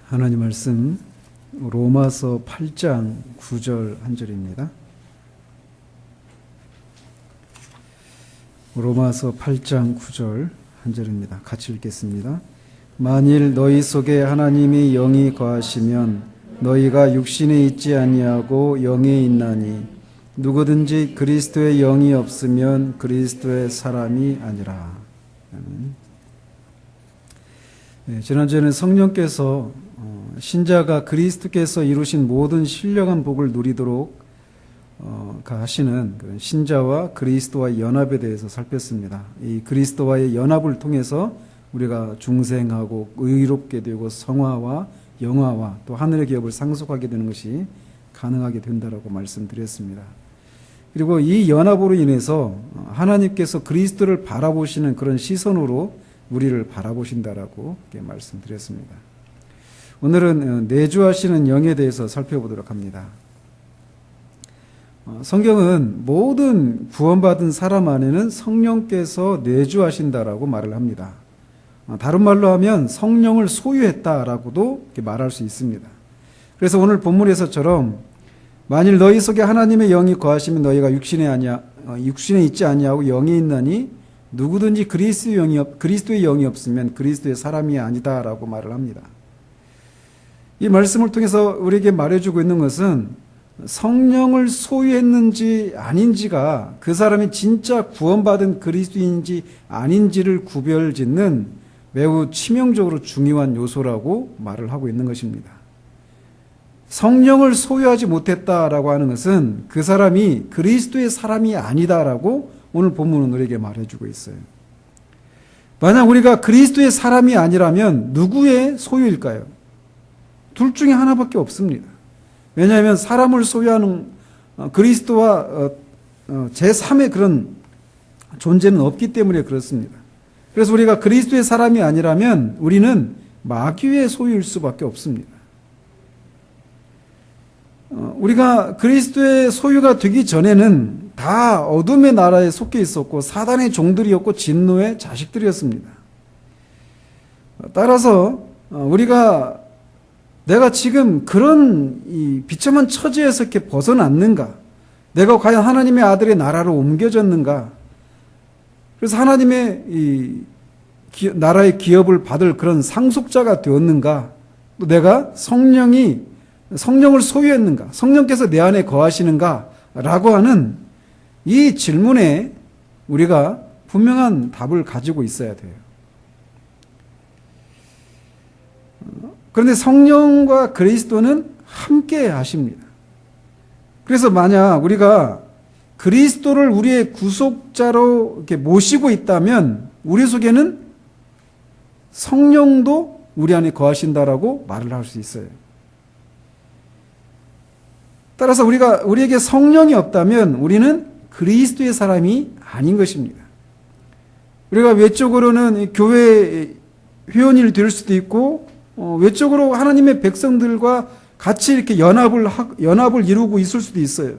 하나님 말씀 로마서 8장 9절 한 절입니다. 로마서 8장 9절 한 절입니다. 같이 읽겠습니다. 만일 너희 속에 하나님의 영이 거하시면 너희가 육신에 있지 아니하고 영에 있나니 누구든지 그리스도의 영이 없으면 그리스도의 사람이 아니라. 지난주에는 성령께서 신자가 그리스도께서 이루신 모든 신령한 복을 누리도록 하시는 그런 신자와 그리스도와의 연합에 대해서 살폈습니다. 이 그리스도와의 연합을 통해서 우리가 중생하고 의롭게 되고 성화와 영화와 또 하늘의 기업을 상속하게 되는 것이 가능하게 된다라고 말씀드렸습니다. 그리고 이 연합으로 인해서 하나님께서 그리스도를 바라보시는 그런 시선으로 우리를 바라보신다라고 말씀드렸습니다. 오늘은 내주하시는 영에 대해서 살펴보도록 합니다. 성경은 모든 구원받은 사람 안에는 성령께서 내주하신다라고 말을 합니다. 다른 말로 하면 성령을 소유했다라고도 말할 수 있습니다. 그래서 오늘 본문에서처럼 만일 너희 속에 하나님의 영이 거하시면 너희가 육신에 있지 아니하고 영에 있나니 누구든지 그리스도의 영이 없으면 그리스도의 사람이 아니다라고 말을 합니다. 이 말씀을 통해서 우리에게 말해주고 있는 것은 성령을 소유했는지 아닌지가 그 사람이 진짜 구원받은 그리스도인지 아닌지를 구별짓는 매우 치명적으로 중요한 요소라고 말을 하고 있는 것입니다. 성령을 소유하지 못했다라고 하는 것은 그 사람이 그리스도의 사람이 아니다라고 오늘 본문은 우리에게 말해주고 있어요. 만약 우리가 그리스도의 사람이 아니라면 누구의 소유일까요? 둘 중에 하나밖에 없습니다. 왜냐하면 사람을 소유하는 그리스도와 제3의 그런 존재는 없기 때문에 그렇습니다. 그래서 우리가 그리스도의 사람이 아니라면 우리는 마귀의 소유일 수밖에 없습니다. 우리가 그리스도의 소유가 되기 전에는 다 어둠의 나라에 속해 있었고 사단의 종들이었고 진노의 자식들이었습니다. 따라서 우리가 내가 지금 그런 이 비참한 처지에서 이렇게 벗어났는가? 내가 과연 하나님의 아들의 나라로 옮겨졌는가? 그래서 하나님의 이 나라의 기업을 받을 그런 상속자가 되었는가? 또 내가 성령을 소유했는가? 성령께서 내 안에 거하시는가? 라고 하는 이 질문에 우리가 분명한 답을 가지고 있어야 돼요. 그런데 성령과 그리스도는 함께 하십니다. 그래서 만약 우리가 그리스도를 우리의 구속자로 이렇게 모시고 있다면 우리 속에는 성령도 우리 안에 거하신다라고 말을 할 수 있어요. 따라서 우리에게 성령이 없다면 우리는 그리스도의 사람이 아닌 것입니다. 우리가 외적으로는 교회 회원이 될 수도 있고 외적으로 하나님의 백성들과 같이 이렇게 연합을 이루고 있을 수도 있어요.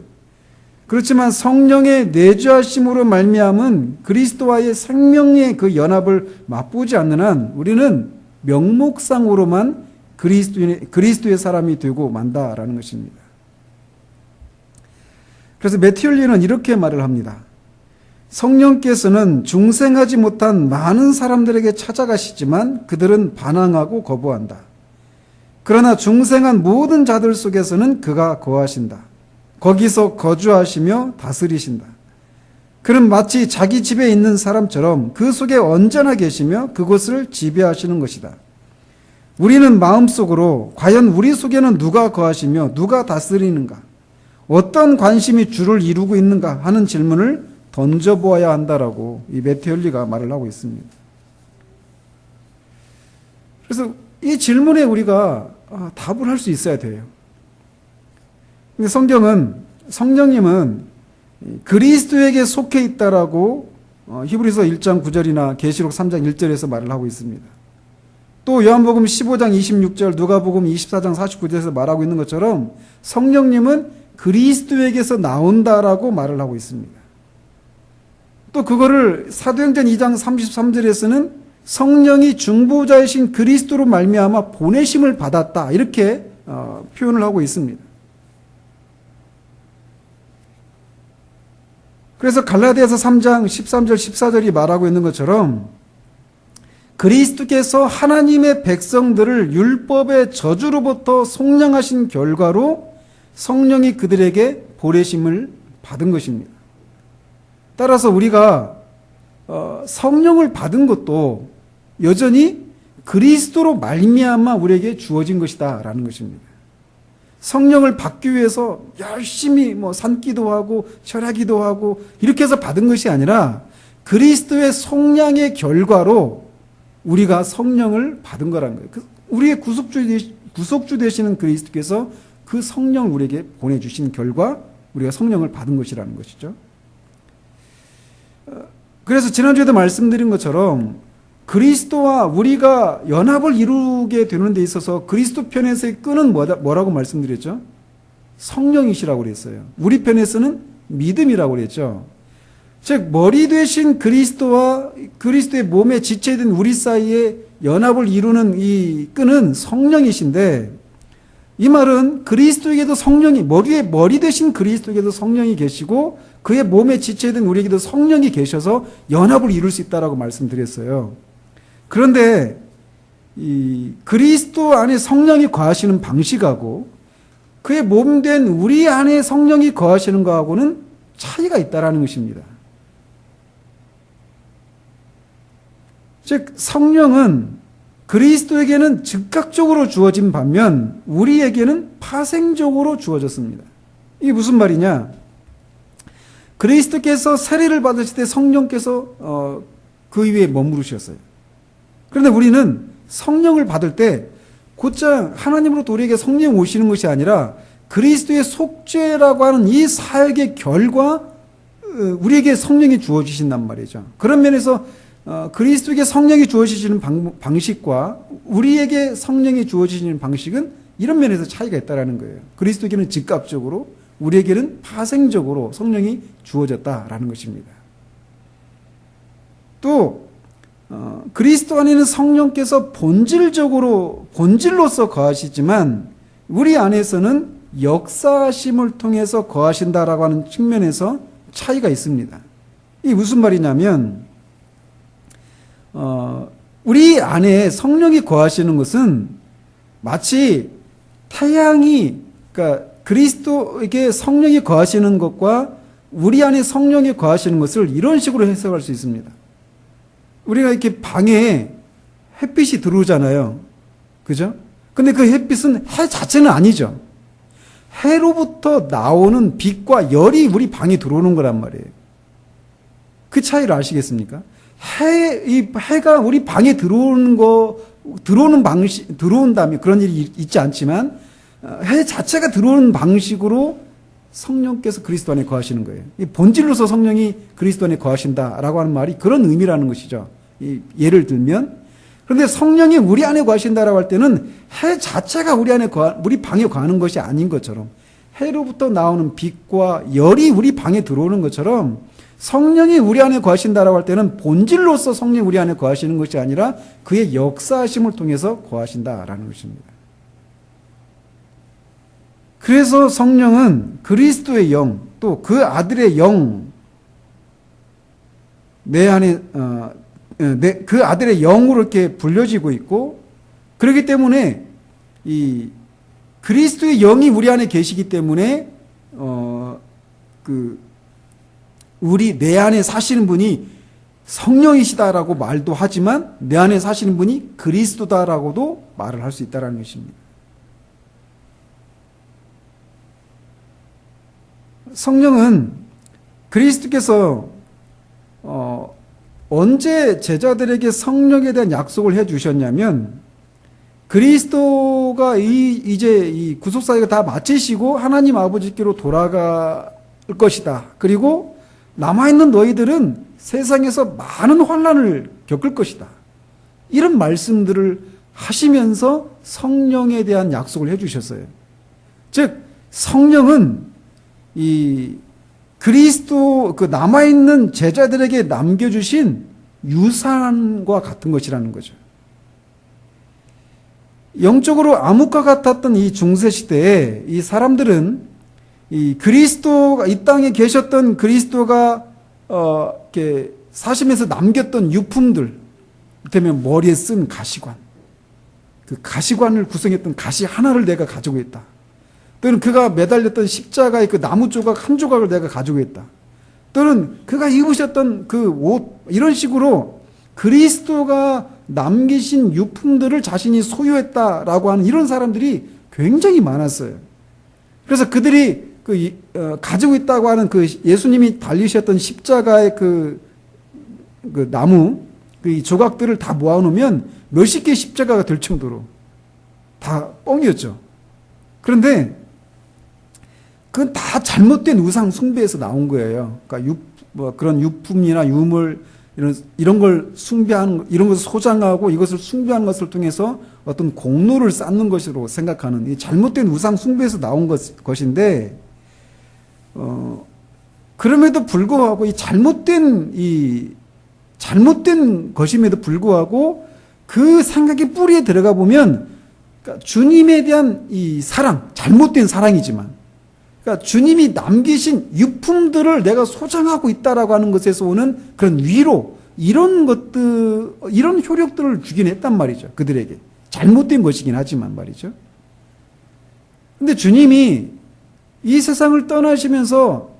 그렇지만 성령의 내주하심으로 말미암은 그리스도와의 생명의 그 연합을 맛보지 않는 한 우리는 명목상으로만 그리스도의 사람이 되고 만다라는 것입니다. 그래서 매튜얼리는 이렇게 말을 합니다. 성령께서는 중생하지 못한 많은 사람들에게 찾아가시지만 그들은 반항하고 거부한다. 그러나 중생한 모든 자들 속에서는 그가 거하신다. 거기서 거주하시며 다스리신다. 그는 마치 자기 집에 있는 사람처럼 그 속에 언제나 계시며 그곳을 지배하시는 것이다. 우리는 마음속으로 과연 우리 속에는 누가 거하시며 누가 다스리는가? 어떤 관심이 주를 이루고 있는가 하는 질문을 던져보아야 한다라고 이 매튜얼리가 말을 하고 있습니다. 그래서 이 질문에 우리가 답을 할 수 있어야 돼요. 근데 성령님은 그리스도에게 속해 있다라고 히브리서 1장 9절이나 계시록 3장 1절에서 말을 하고 있습니다. 또 요한복음 15장 26절, 누가복음 24장 49절에서 말하고 있는 것처럼 성령님은 그리스도에게서 나온다라고 말을 하고 있습니다. 또 그거를 사도행전 2장 33절에서는 성령이 중보자이신 그리스도로 말미암아 보내심을 받았다. 이렇게 표현을 하고 있습니다. 그래서 갈라디아서 3장 13절 14절이 말하고 있는 것처럼 그리스도께서 하나님의 백성들을 율법의 저주로부터 속량하신 결과로 성령이 그들에게 보내심을 받은 것입니다. 따라서 우리가 성령을 받은 것도 여전히 그리스도로 말미암아 우리에게 주어진 것이다라는 것입니다. 성령을 받기 위해서 열심히 산기도 하고 절하기도 하고 이렇게 해서 받은 것이 아니라 그리스도의 속량의 결과로 우리가 성령을 받은 거라는 거예요. 우리의 구속주 되시는 그리스도께서 그 성령을 우리에게 보내주신 결과 우리가 성령을 받은 것이라는 것이죠. 그래서 지난주에도 말씀드린 것처럼 그리스도와 우리가 연합을 이루게 되는 데 있어서 그리스도 편에서의 끈은 뭐라고 말씀드렸죠? 성령이시라고 그랬어요. 우리 편에서는 믿음이라고 그랬죠. 즉 머리 되신 그리스도와 그리스도의 몸의 지체된 우리 사이에 연합을 이루는 이 끈은 성령이신데, 이 말은 그리스도에게도 성령이, 머리 되신 그리스도에게도 성령이 계시고 그의 몸에 지체된 우리에게도 성령이 계셔서 연합을 이룰 수 있다라고 말씀드렸어요. 그런데 이 그리스도 안에 성령이 거하시는 방식하고 그의 몸된 우리 안에 성령이 거하시는 것하고는 차이가 있다라는 것입니다. 즉 성령은 그리스도에게는 즉각적으로 주어진 반면 우리에게는 파생적으로 주어졌습니다. 이게 무슨 말이냐? 그리스도께서 세례를 받으실 때 성령께서 그 위에 머무르셨어요. 그런데 우리는 성령을 받을 때 곧장 하나님으로부터 우리에게 성령이 오시는 것이 아니라 그리스도의 속죄라고 하는 이 사역의 결과 우리에게 성령이 주어지신단 말이죠. 그런 면에서 그리스도에게 성령이 주어지시는 방식과 우리에게 성령이 주어지시는 방식은 이런 면에서 차이가 있다는 거예요. 그리스도에게는 즉각적으로, 우리에게는 파생적으로 성령이 주어졌다라는 것입니다. 또 그리스도 안에는 성령께서 본질로서 거하시지만 우리 안에서는 역사심을 통해서 거하신다라고 하는 측면에서 차이가 있습니다. 이게 무슨 말이냐면 우리 안에 성령이 거하시는 것은 마치 태양이, 그러니까 그리스도에게 성령이 거하시는 것과 우리 안에 성령이 거하시는 것을 이런 식으로 해석할 수 있습니다. 우리가 이렇게 방에 햇빛이 들어오잖아요. 그죠? 근데 그 햇빛은 해 자체는 아니죠. 해로부터 나오는 빛과 열이 우리 방에 들어오는 거란 말이에요. 그 차이를 아시겠습니까? 해가 우리 방에 들어온다면 그런 일이 있지 않지만 해 자체가 들어오는 방식으로 성령께서 그리스도 안에 거하시는 거예요. 본질로서 성령이 그리스도 안에 거하신다라고 하는 말이 그런 의미라는 것이죠. 예를 들면, 그런데 성령이 우리 안에 거하신다라고 할 때는 해 자체가 우리 방에 거하는 것이 아닌 것처럼, 해로부터 나오는 빛과 열이 우리 방에 들어오는 것처럼 성령이 우리 안에 거하신다라고 할 때는 본질로서 성령이 우리 안에 거하시는 것이 아니라 그의 역사하심을 통해서 거하신다라는 것입니다. 그래서 성령은 그리스도의 영, 또 그 아들의 영, 그 아들의 영으로 이렇게 불려지고 있고, 그렇기 때문에 이 그리스도의 영이 우리 안에 계시기 때문에 내 안에 사시는 분이 성령이시다라고 말도 하지만 내 안에 사시는 분이 그리스도다라고도 말을 할 수 있다라는 것입니다. 성령은 그리스도께서 언제 제자들에게 성령에 대한 약속을 해 주셨냐면, 그리스도가 이제 이 구속사역을 다 마치시고 하나님 아버지께로 돌아갈 것이다. 그리고 남아있는 너희들은 세상에서 많은 환난을 겪을 것이다. 이런 말씀들을 하시면서 성령에 대한 약속을 해 주셨어요. 즉 성령은 이 그리스도 남아있는 제자들에게 남겨주신 유산과 같은 것이라는 거죠. 영적으로 암흑과 같았던 이 중세시대에 이 사람들은 이 그리스도가, 이 땅에 계셨던 그리스도가 이렇게 사시면서 남겼던 유품들, 이를테면 머리에 쓴 가시관, 그 가시관을 구성했던 가시 하나를 내가 가지고 있다. 또는 그가 매달렸던 십자가의 그 나무 조각 한 조각을 내가 가지고 있다. 또는 그가 입으셨던 그 옷, 이런 식으로 그리스도가 남기신 유품들을 자신이 소유했다라고 하는 이런 사람들이 굉장히 많았어요. 그래서 그들이 가지고 있다고 하는 그 예수님이 달리셨던 십자가의 그 나무, 그 조각들을 다 모아놓으면 몇십 개의 십자가가 될 정도로 다 뻥이었죠. 그런데 그건 다 잘못된 우상 숭배에서 나온 거예요. 그러니까 그런 유품이나 유물 이런 걸 숭배하는, 이런 것을 소장하고 이것을 숭배하는 것을 통해서 어떤 공로를 쌓는 것으로 생각하는 이 잘못된 우상 숭배에서 나온 것인데, 그럼에도 불구하고 이 잘못된 것임에도 불구하고 그 생각의 뿌리에 들어가 보면, 그러니까 주님에 대한 이 사랑, 잘못된 사랑이지만, 그러니까 주님이 남기신 유품들을 내가 소장하고 있다라고 하는 것에서 오는 그런 위로, 이런 것들, 이런 효력들을 주긴 했단 말이죠. 그들에게. 잘못된 것이긴 하지만 말이죠. 근데 주님이 이 세상을 떠나시면서,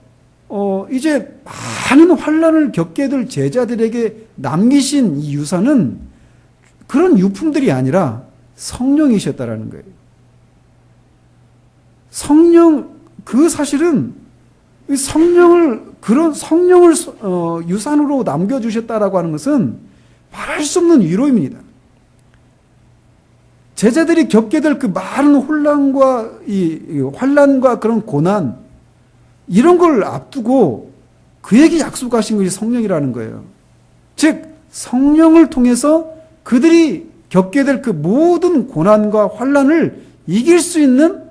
이제 많은 환난을 겪게 될 제자들에게 남기신 이 유산은 그런 유품들이 아니라 성령이셨다라는 거예요. 그 사실은 그런 성령을 유산으로 남겨주셨다라고 하는 것은 말할 수 없는 위로입니다. 제자들이 겪게 될 그 많은 혼란과 환난과 그런 고난, 이런 걸 앞두고 그에게 약속하신 것이 성령이라는 거예요. 즉 성령을 통해서 그들이 겪게 될 그 모든 고난과 환난을 이길 수 있는,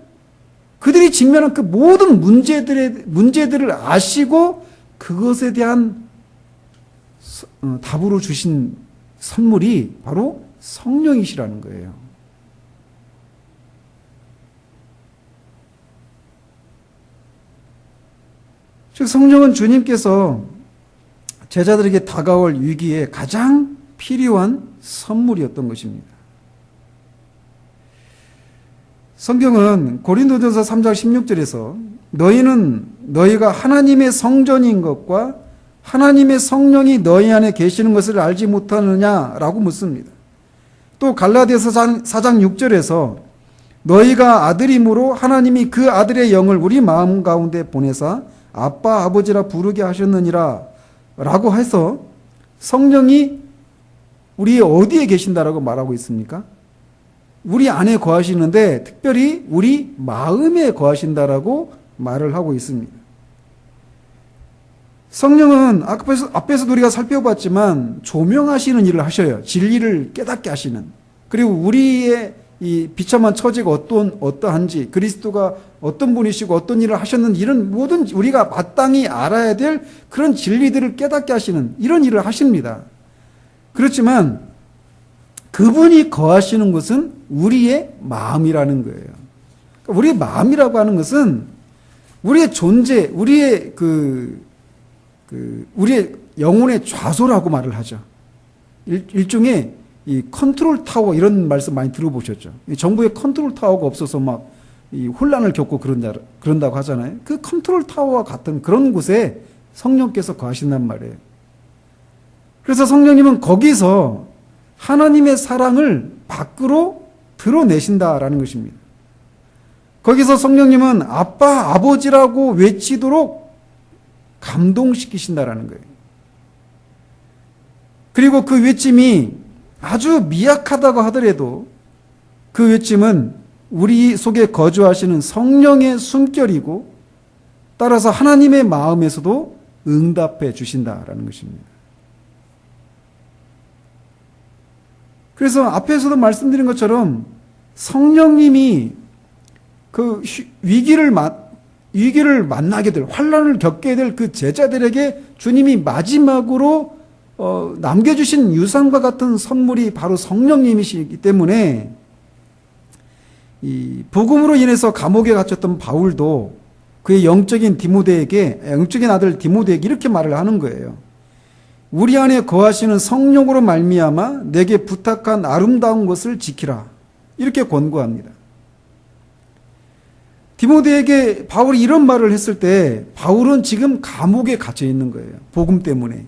그들이 직면한 그 모든 문제들을 아시고 그것에 대한 답으로 주신 선물이 바로 성령이시라는 거예요. 즉 성령은 주님께서 제자들에게 다가올 위기에 가장 필요한 선물이었던 것입니다. 성경은 고린도전서 3장 16절에서 너희가 하나님의 성전인 것과 하나님의 성령이 너희 안에 계시는 것을 알지 못하느냐라고 묻습니다. 또 갈라디아서 4장 6절에서 너희가 아들임으로 하나님이 그 아들의 영을 우리 마음 가운데 보내사 아빠 아버지라 부르게 하셨느니라 라고 해서 성령이 우리 어디에 계신다라고 말하고 있습니까? 우리 안에 거하시는데 특별히 우리 마음에 거하신다라고 말을 하고 있습니다. 성령은 앞에서도 우리가 살펴봤지만 조명하시는 일을 하셔요. 진리를 깨닫게 하시는. 그리고 우리의 이 비참한 처지가 어떠한지, 그리스도가 어떤 분이시고 어떤 일을 하셨는지, 이런 모든 우리가 마땅히 알아야 될 그런 진리들을 깨닫게 하시는 이런 일을 하십니다. 그렇지만 그분이 거하시는 것은 우리의 마음이라는 거예요. 우리의 마음이라고 하는 것은 우리의 존재, 우리의 우리의 영혼의 좌소라고 말을 하죠. 일종의 이 컨트롤 타워, 이런 말씀 많이 들어보셨죠. 정부에 컨트롤 타워가 없어서 막 이 혼란을 겪고 그런다고 하잖아요. 그 컨트롤 타워와 같은 그런 곳에 성령께서 거하신단 말이에요. 그래서 성령님은 거기서 하나님의 사랑을 밖으로 드러내신다라는 것입니다. 거기서 성령님은 아빠, 아버지라고 외치도록 감동시키신다라는 거예요. 그리고 그 외침이 아주 미약하다고 하더라도 그 외침은 우리 속에 거주하시는 성령의 숨결이고, 따라서 하나님의 마음에서도 응답해 주신다라는 것입니다. 그래서 앞에서도 말씀드린 것처럼 성령님이 그 위기를 만나게 될, 환난을 겪게 될 그 제자들에게 주님이 마지막으로 남겨주신 유산과 같은 선물이 바로 성령님이시기 때문에 이 복음으로 인해서 감옥에 갇혔던 바울도 그의 영적인 아들 디모데에게 이렇게 말을 하는 거예요. 우리 안에 거하시는 성령으로 말미암아 내게 부탁한 아름다운 것을 지키라. 이렇게 권고합니다. 디모데에게 바울이 이런 말을 했을 때 바울은 지금 감옥에 갇혀 있는 거예요. 복음 때문에.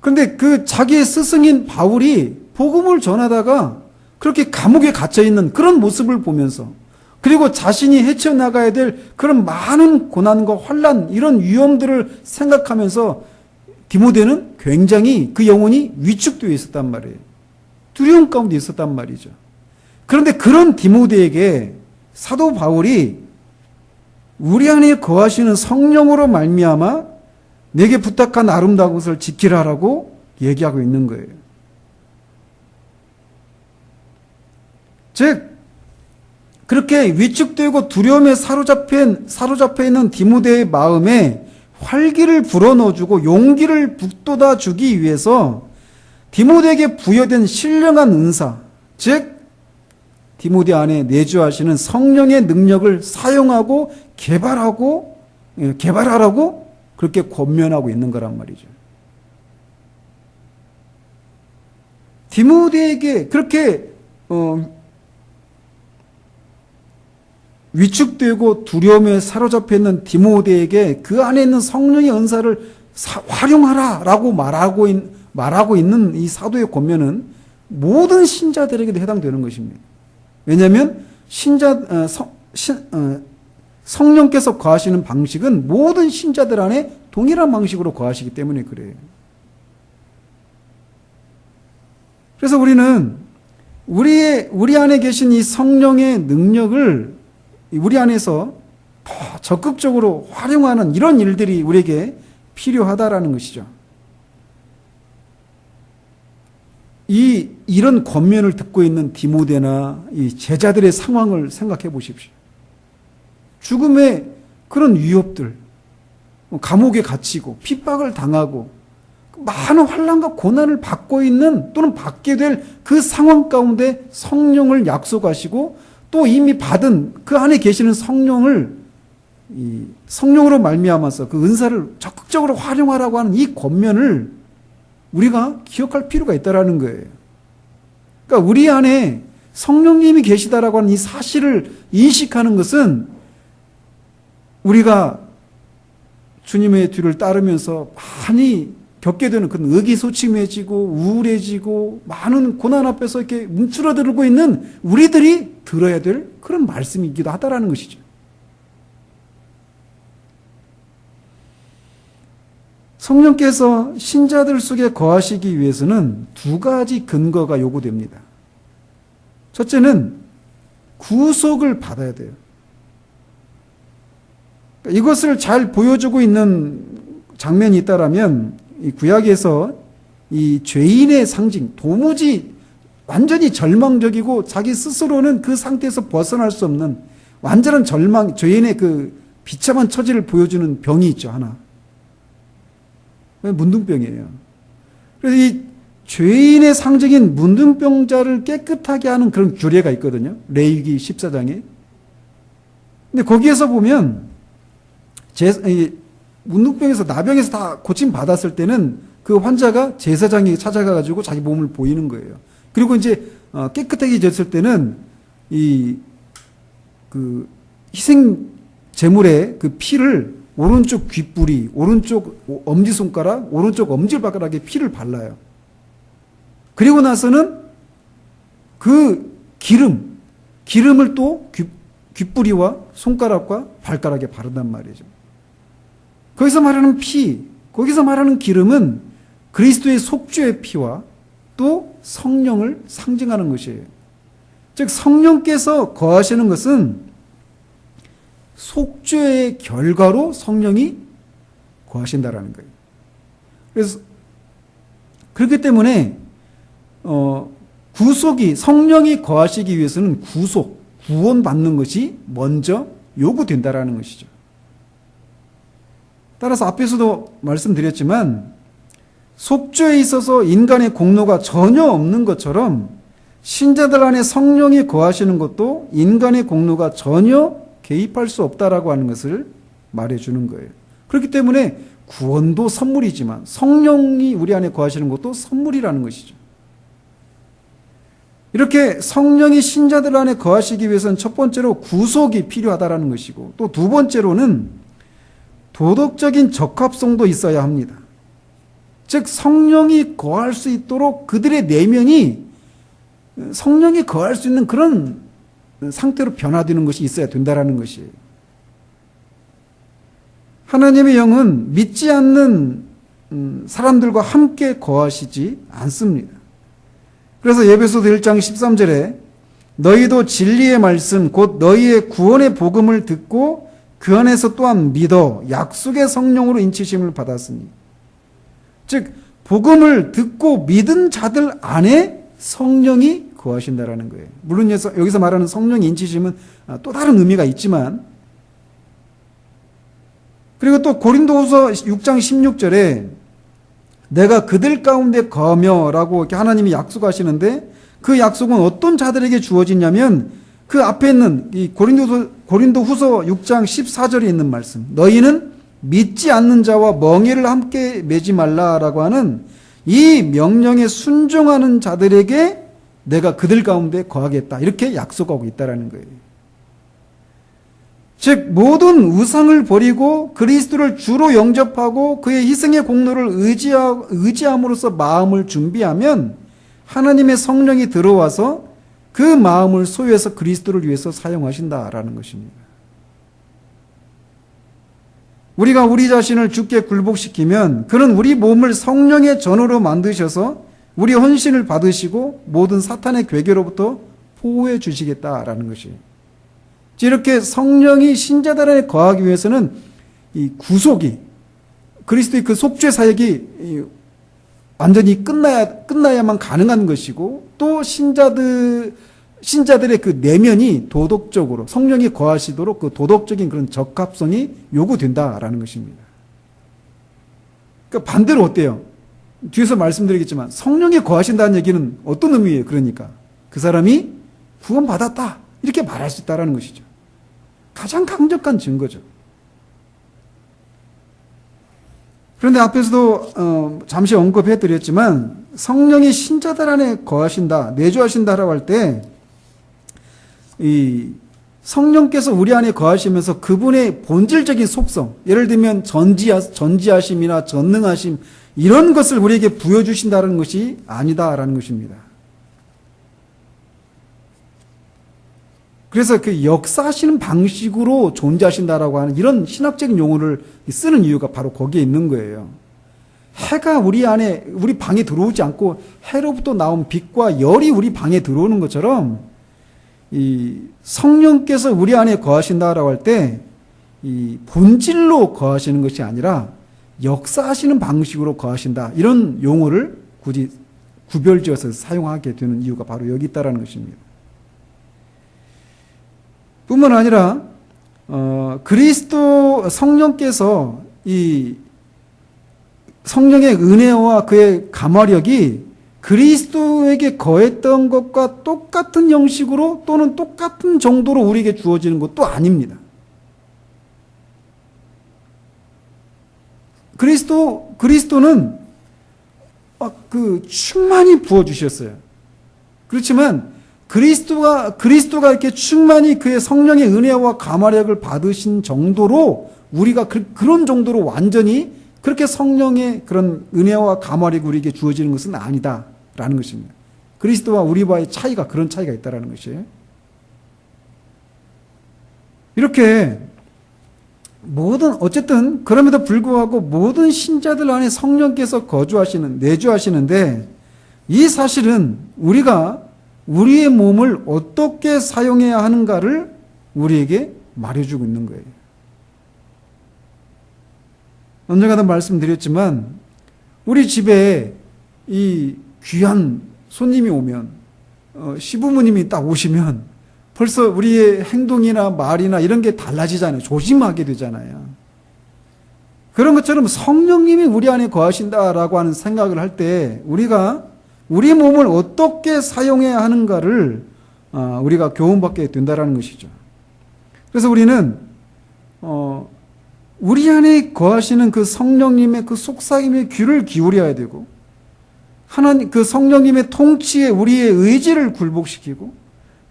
그런데 그 자기의 스승인 바울이 복음을 전하다가 그렇게 감옥에 갇혀 있는 그런 모습을 보면서, 그리고 자신이 헤쳐나가야 될 그런 많은 고난과 환난, 이런 위험들을 생각하면서 디모데는 굉장히 그 영혼이 위축되어 있었단 말이에요. 두려움 가운데 있었단 말이죠. 그런데 그런 디모데에게 사도 바울이 우리 안에 거하시는 성령으로 말미암아 내게 부탁한 아름다운 것을 지키라라고 얘기하고 있는 거예요. 즉 그렇게 위축되고 두려움에 사로잡혀 있는 디모데의 마음에 활기를 불어넣어주고 용기를 북돋아주기 위해서 디모데에게 부여된 신령한 은사, 즉 디모데 안에 내주하시는 성령의 능력을 사용하고 개발하라고 그렇게 권면하고 있는 거란 말이죠. 디모데에게 그렇게 위축되고 두려움에 사로잡혀 있는 디모데에게 그 안에 있는 성령의 은사를 활용하라라고 말하고 있는 이 사도의 권면은 모든 신자들에게도 해당되는 것입니다. 왜냐하면 성령께서 거하시는 방식은 모든 신자들 안에 동일한 방식으로 거하시기 때문에 그래요. 그래서 우리는 우리 안에 계신 이 성령의 능력을 우리 안에서 더 적극적으로 활용하는 이런 일들이 우리에게 필요하다라는 것이죠. 이런 권면을 듣고 있는 디모데나 이 제자들의 상황을 생각해 보십시오. 죽음의 그런 위협들, 감옥에 갇히고 핍박을 당하고 많은 환난과 고난을 받고 있는 또는 받게 될 그 상황 가운데 성령을 약속하시고 또 이미 받은 그 안에 계시는 성령으로 말미암아서 그 은사를 적극적으로 활용하라고 하는 이 권면을 우리가 기억할 필요가 있다라는 거예요. 그러니까 우리 안에 성령님이 계시다라고 하는 이 사실을 인식하는 것은 우리가 주님의 뒤를 따르면서 많이 겪게 되는 그런 의기소침해지고 우울해지고 많은 고난 앞에서 이렇게 움츠러들고 있는 우리들이 들어야 될 그런 말씀이기도 하다라는 것이죠. 성령께서 신자들 속에 거하시기 위해서는 두 가지 근거가 요구됩니다. 첫째는 구속을 받아야 돼요. 이것을 잘 보여주고 있는 장면이 있다라면 이 구약에서 이 죄인의 상징, 도무지 완전히 절망적이고 자기 스스로는 그 상태에서 벗어날 수 없는 완전한 절망, 죄인의 그 비참한 처지를 보여주는 병이 있죠, 하나. 문둥병이에요. 그래서 이 죄인의 상징인 문둥병자를 깨끗하게 하는 그런 규례가 있거든요. 레위기 14장에. 근데 거기에서 보면 문둥병에서 나병에서 다 고침 받았을 때는 그 환자가 제사장에게 찾아가가지고 자기 몸을 보이는 거예요. 그리고 이제 깨끗하게 졌을 때는 그 희생 제물의 그 피를 오른쪽 귓불이, 오른쪽 엄지손가락, 오른쪽 엄지발가락에 피를 발라요. 그리고 나서는 그 기름을 또 귓불이와 손가락과 발가락에 바른단 말이죠. 거기서 말하는 피, 거기서 말하는 기름은 그리스도의 속죄의 피와 또 성령을 상징하는 것이에요. 즉 성령께서 거하시는 것은 속죄의 결과로 성령이 거하신다라는 거예요. 그래서 그렇기 때문에 성령이 거하시기 위해서는 구원받는 것이 먼저 요구된다라는 것이죠. 따라서 앞에서도 말씀드렸지만 속죄에 있어서 인간의 공로가 전혀 없는 것처럼 신자들 안에 성령이 거하시는 것도 인간의 공로가 전혀 개입할 수 없다라고 하는 것을 말해주는 거예요. 그렇기 때문에 구원도 선물이지만 성령이 우리 안에 거하시는 것도 선물이라는 것이죠. 이렇게 성령이 신자들 안에 거하시기 위해서는 첫 번째로 구속이 필요하다라는 것이고, 또 두 번째로는 도덕적인 적합성도 있어야 합니다. 즉 성령이 거할 수 있도록 그들의 내면이 성령이 거할 수 있는 그런 상태로 변화되는 것이 있어야 된다라는 것이에요. 하나님의 영은 믿지 않는 사람들과 함께 거하시지 않습니다. 그래서 에베소서 1장 13절에 너희도 진리의 말씀 곧 너희의 구원의 복음을 듣고 그 안에서 또한 믿어 약속의 성령으로 인치심을 받았으니, 즉 복음을 듣고 믿은 자들 안에 성령이 거하신다라는 거예요. 물론 여기서 말하는 성령의 인치심은 또 다른 의미가 있지만, 그리고 또 고린도후서 6장 16절에 내가 그들 가운데 거하며라고 이렇게 하나님이 약속하시는데, 그 약속은 어떤 자들에게 주어지냐면 그 앞에 있는 이 고린도후서 6장 14절에 있는 말씀, 너희는 믿지 않는 자와 멍에를 함께 매지 말라라고 하는 이 명령에 순종하는 자들에게 내가 그들 가운데 거하겠다, 이렇게 약속하고 있다라는 거예요. 즉 모든 우상을 버리고 그리스도를 주로 영접하고 그의 희생의 공로를 의지함으로써 마음을 준비하면 하나님의 성령이 들어와서 그 마음을 소유해서 그리스도를 위해서 사용하신다라는 것입니다. 우리가 우리 자신을 주께 굴복시키면 그는 우리 몸을 성령의 전으로 만드셔서 우리 헌신을 받으시고 모든 사탄의 괴계로부터 보호해 주시겠다라는 것이에요. 이렇게 성령이 신자들 안에 거하기 위해서는 이 구속이, 그리스도의 그 속죄 사역이 완전히 끝나야만 가능한 것이고, 또 신자들의 그 내면이 도덕적으로 성령이 거하시도록 그 도덕적인 그런 적합성이 요구된다라는 것입니다. 그러니까 반대로 어때요? 뒤에서 말씀드리겠지만 성령이 거하신다는 얘기는 어떤 의미예요? 그러니까 그 사람이 구원받았다, 이렇게 말할 수 있다는 것이죠. 가장 강력한 증거죠. 그런데 앞에서도 잠시 언급해드렸지만 성령이 신자들 안에 거하신다, 내주하신다라고 할 때 이 성령께서 우리 안에 거하시면서 그분의 본질적인 속성, 예를 들면 전지하심이나 전능하심, 이런 것을 우리에게 부여주신다는 것이 아니다라는 것입니다. 그래서 그 역사하시는 방식으로 존재하신다라고 하는 이런 신학적인 용어를 쓰는 이유가 바로 거기에 있는 거예요. 해가 우리 안에, 우리 방에 들어오지 않고 해로부터 나온 빛과 열이 우리 방에 들어오는 것처럼 이 성령께서 우리 안에 거하신다라고 할 때 이 본질로 거하시는 것이 아니라 역사하시는 방식으로 거하신다, 이런 용어를 굳이 구별지어서 사용하게 되는 이유가 바로 여기 있다라는 것입니다. 뿐만 아니라 그리스도 성령께서 이 성령의 은혜와 그의 감화력이 그리스도에게 거했던 것과 똑같은 형식으로 또는 똑같은 정도로 우리에게 주어지는 것도 아닙니다. 그리스도는 충만히 부어주셨어요. 그렇지만 그리스도가 이렇게 충만히 그의 성령의 은혜와 감화력을 받으신 정도로 우리가 그런 정도로 완전히 그렇게 성령의 그런 은혜와 감화력이 우리에게 주어지는 것은 아니다라는 것입니다. 그리스도와 우리와의 차이가 그런 차이가 있다라는 것이에요. 이렇게 어쨌든 그럼에도 불구하고 모든 신자들 안에 성령께서 내주하시는데, 이 사실은 우리가 우리의 몸을 어떻게 사용해야 하는가를 우리에게 말해주고 있는 거예요. 언젠가도 말씀드렸지만 우리 집에 이 귀한 손님이 오면 시부모님이 딱 오시면 벌써 우리의 행동이나 말이나 이런 게 달라지잖아요. 조심하게 되잖아요. 그런 것처럼 성령님이 우리 안에 거하신다라고 하는 생각을 할 때 우리가 우리 몸을 어떻게 사용해야 하는가를 우리가 교훈받게 된다라는 것이죠. 그래서 우리는 우리 안에 거하시는 그 성령님의 그 속삭임에 귀를 기울여야 되고, 하나님 그 성령님의 통치에 우리의 의지를 굴복시키고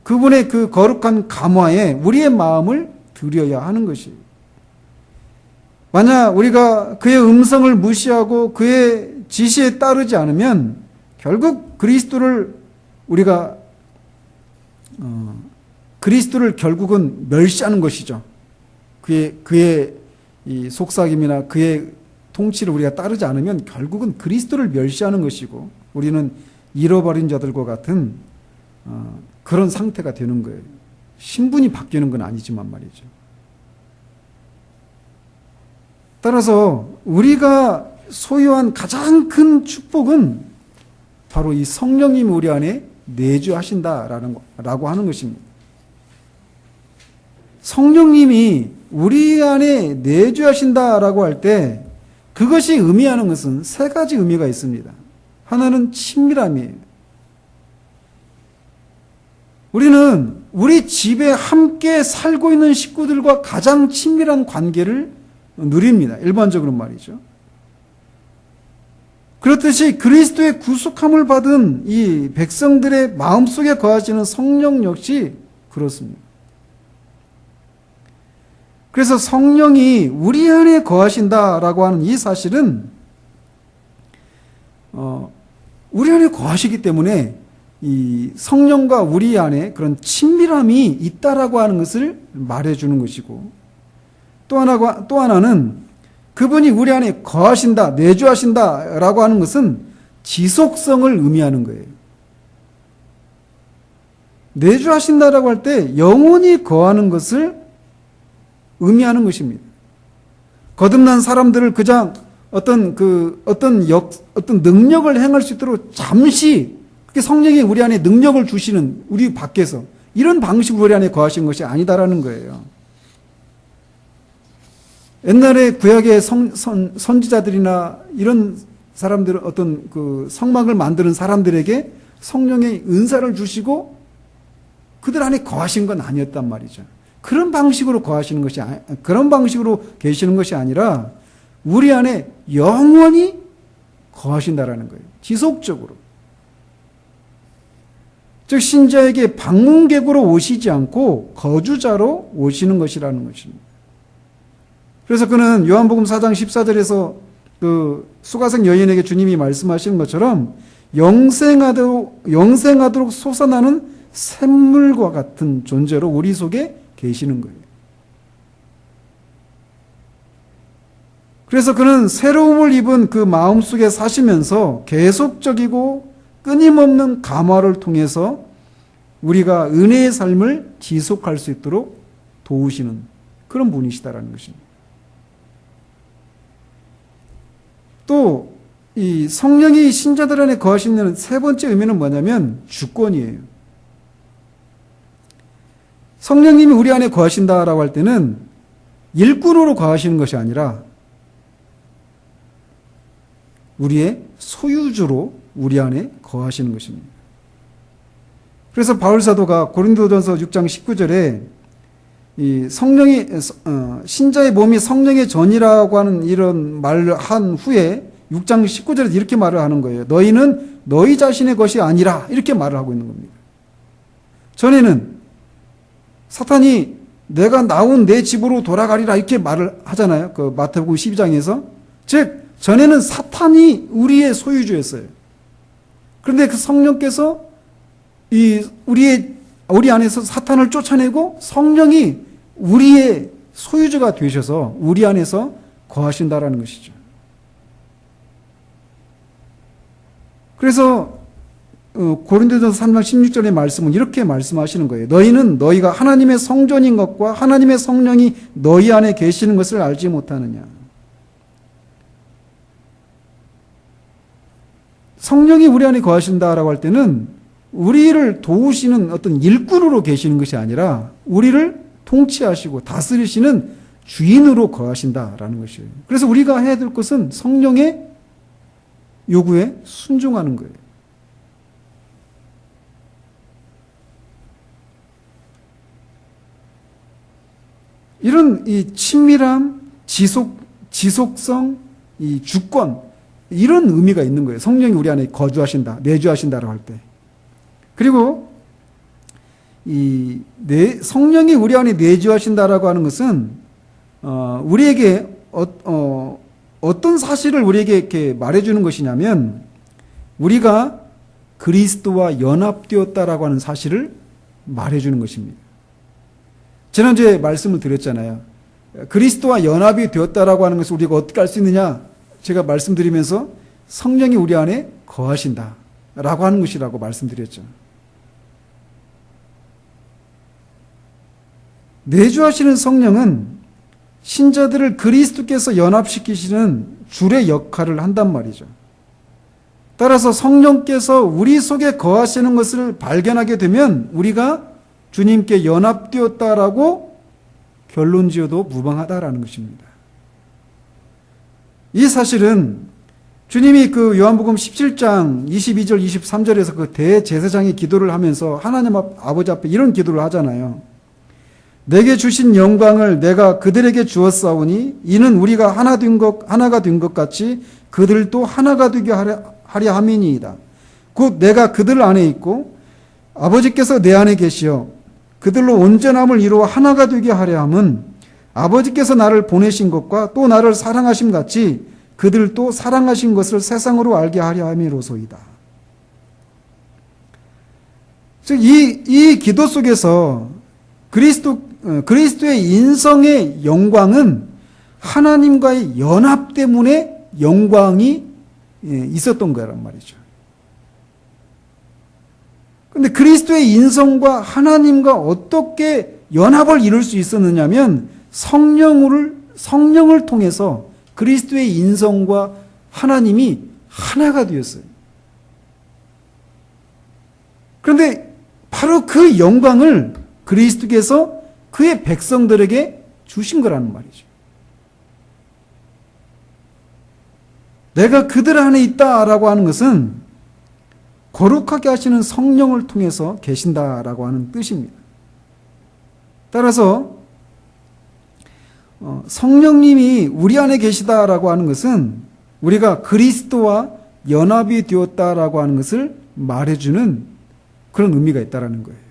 그분의 그 거룩한 감화에 우리의 마음을 들여야 하는 것이에요. 만약 우리가 그의 음성을 무시하고 그의 지시에 따르지 않으면 결국 그리스도를 결국은 멸시하는 것이죠. 그의 이 속삭임이나 그의 통치를 우리가 따르지 않으면 결국은 그리스도를 멸시하는 것이고 우리는 잃어버린 자들과 같은 그런 상태가 되는 거예요. 신분이 바뀌는 건 아니지만 말이죠. 따라서 우리가 소유한 가장 큰 축복은 바로 이 성령님이 우리 안에 내주하신다라고 하는 것입니다. 성령님이 우리 안에 내주하신다라고 할 때 그것이 의미하는 것은 세 가지 의미가 있습니다. 하나는 친밀함이에요. 우리는 우리 집에 함께 살고 있는 식구들과 가장 친밀한 관계를 누립니다. 일반적으로 말이죠. 그렇듯이 그리스도의 구속함을 받은 이 백성들의 마음속에 거하시는 성령 역시 그렇습니다. 그래서 성령이 우리 안에 거하신다라고 하는 이 사실은 우리 안에 거하시기 때문에 이 성령과 우리 안에 그런 친밀함이 있다라고 하는 것을 말해주는 것이고, 또 하나는 그분이 우리 안에 거하신다, 내주하신다라고 하는 것은 지속성을 의미하는 거예요. 내주하신다라고 할 때 영원히 거하는 것을 의미하는 것입니다. 거듭난 사람들을 그냥 어떤 능력을 행할 수 있도록 잠시 성령이 우리 안에 능력을 주시는 우리 밖에서 이런 방식으로 우리 안에 거하신 것이 아니다라는 거예요. 옛날에 구약의 선지자들이나 이런 사람들 어떤 그 성막을 만드는 사람들에게 성령의 은사를 주시고 그들 안에 거하신 건 아니었단 말이죠. 그런 방식으로 그런 방식으로 계시는 것이 아니라 우리 안에 영원히 거하신다라는 거예요. 지속적으로. 즉 신자에게 방문객으로 오시지 않고 거주자로 오시는 것이라는 것입니다. 그래서 그는 요한복음 4장 14절에서 그 수가성 여인에게 주님이 말씀하시는 것처럼 영생하도록 솟아나는 샘물과 같은 존재로 우리 속에 계시는 거예요. 그래서 그는 새로움을 입은 그 마음속에 사시면서 계속적이고 끊임없는 감화를 통해서 우리가 은혜의 삶을 지속할 수 있도록 도우시는 그런 분이시다라는 것입니다. 또 이 성령이 신자들 안에 거하시는 세 번째 의미는 뭐냐면 주권이에요. 성령님이 우리 안에 거하신다라고 할 때는 일꾼으로 거하시는 것이 아니라 우리의 소유주로 우리 안에 거하시는 것입니다. 그래서 바울 사도가 고린도전서 6장 19절에 이 성령이 신자의 몸이 성령의 전이라고 하는 이런 말을 한 후에 6장 19절에 이렇게 말을 하는 거예요. 너희는 너희 자신의 것이 아니라 이렇게 말을 하고 있는 겁니다. 전에는 사탄이 내가 나온 내 집으로 돌아가리라 이렇게 말을 하잖아요. 그 마태복음 12장에서. 즉 전에는 사탄이 우리의 소유주였어요. 그런데 그 성령께서 우리 안에서 사탄을 쫓아내고 성령이 우리의 소유주가 되셔서 우리 안에서 거하신다라는 것이죠. 그래서 고린도전서 3장 16절의 말씀은 이렇게 말씀하시는 거예요. 너희는 너희가 하나님의 성전인 것과 하나님의 성령이 너희 안에 계시는 것을 알지 못하느냐. 성령이 우리 안에 거하신다라고 할 때는 우리를 도우시는 어떤 일꾼으로 계시는 것이 아니라 우리를 통치하시고 다스리시는 주인으로 거하신다라는 것이에요. 그래서 우리가 해야 될 것은 성령의 요구에 순종하는 거예요. 이런 이 친밀함, 지속성, 이 주권, 이런 의미가 있는 거예요. 성령이 우리 안에 거주하신다, 내주하신다라고 할 때. 그리고 성령이 우리 안에 내주하신다라고 하는 것은 우리에게 어떤 사실을 우리에게 이렇게 말해주는 것이냐면 우리가 그리스도와 연합되었다라고 하는 사실을 말해주는 것입니다. 지난주에 말씀을 드렸잖아요. 그리스도와 연합이 되었다라고 하는 것을 우리가 어떻게 알 수 있느냐? 제가 말씀드리면서 성령이 우리 안에 거하신다라고 하는 것이라고 말씀드렸죠. 내주하시는 성령은 신자들을 그리스도께서 연합시키시는 줄의 역할을 한단 말이죠. 따라서 성령께서 우리 속에 거하시는 것을 발견하게 되면 우리가 주님께 연합되었다라고 결론 지어도 무방하다라는 것입니다. 이 사실은 주님이 그 요한복음 17장 22절 23절에서 그 대제사장의 기도를 하면서 하나님 아버지 앞에 이런 기도를 하잖아요. 내게 주신 영광을 내가 그들에게 주었사오니 이는 우리가 하나가 된 것 같이 그들도 하나가 되게 하려 함이니이다. 곧 내가 그들 안에 있고 아버지께서 내 안에 계시어 그들로 온전함을 이루어 하나가 되게 하려 함은 아버지께서 나를 보내신 것과 또 나를 사랑하심 같이 그들도 사랑하신 것을 세상으로 알게 하려 함이로소이다. 즉 이 기도 속에서 그리스도의 인성의 영광은 하나님과의 연합 때문에 영광이 있었던 거란 말이죠. 그런데 그리스도의 인성과 하나님과 어떻게 연합을 이룰 수 있었느냐면 성령을 통해서 그리스도의 인성과 하나님이 하나가 되었어요. 그런데 바로 그 영광을 그리스도께서 그의 백성들에게 주신 거라는 말이죠. 내가 그들 안에 있다라고 하는 것은 거룩하게 하시는 성령을 통해서 계신다라고 하는 뜻입니다. 따라서 성령님이 우리 안에 계시다라고 하는 것은 우리가 그리스도와 연합이 되었다라고 하는 것을 말해주는 그런 의미가 있다라는 거예요.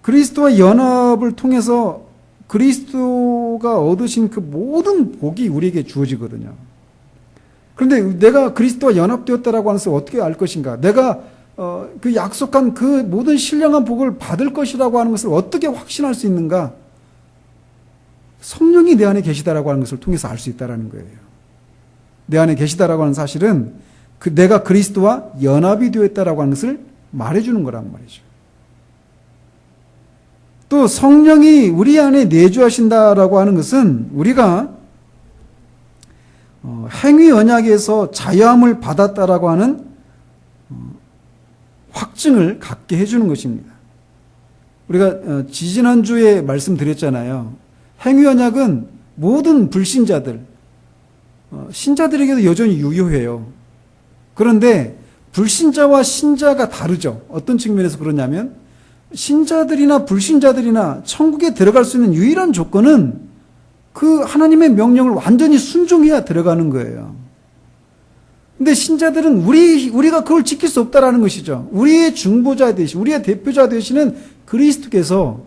그리스도와 연합을 통해서 그리스도가 얻으신 그 모든 복이 우리에게 주어지거든요. 그런데 내가 그리스도와 연합되었다라고 하는 것을 어떻게 알 것인가? 내가 그 약속한 그 모든 신령한 복을 받을 것이라고 하는 것을 어떻게 확신할 수 있는가? 성령이 내 안에 계시다라고 하는 것을 통해서 알 수 있다라는 거예요. 내 안에 계시다라고 하는 사실은 내가 그리스도와 연합이 되었다라고 하는 것을 말해주는 거란 말이죠. 또 성령이 우리 안에 내주하신다라고 하는 것은 우리가 행위 언약에서 자유함을 받았다라고 하는 확증을 갖게 해주는 것입니다. 우리가 지지난주에 말씀드렸잖아요. 행위 언약은 모든 불신자들, 신자들에게도 여전히 유효해요. 그런데 불신자와 신자가 다르죠. 어떤 측면에서 그러냐면 신자들이나 불신자들이나 천국에 들어갈 수 있는 유일한 조건은 그 하나님의 명령을 완전히 순종해야 들어가는 거예요. 근데 신자들은 우리가 그걸 지킬 수 없다라는 것이죠. 우리의 중보자 되시, 우리의 대표자 되시는 그리스도께서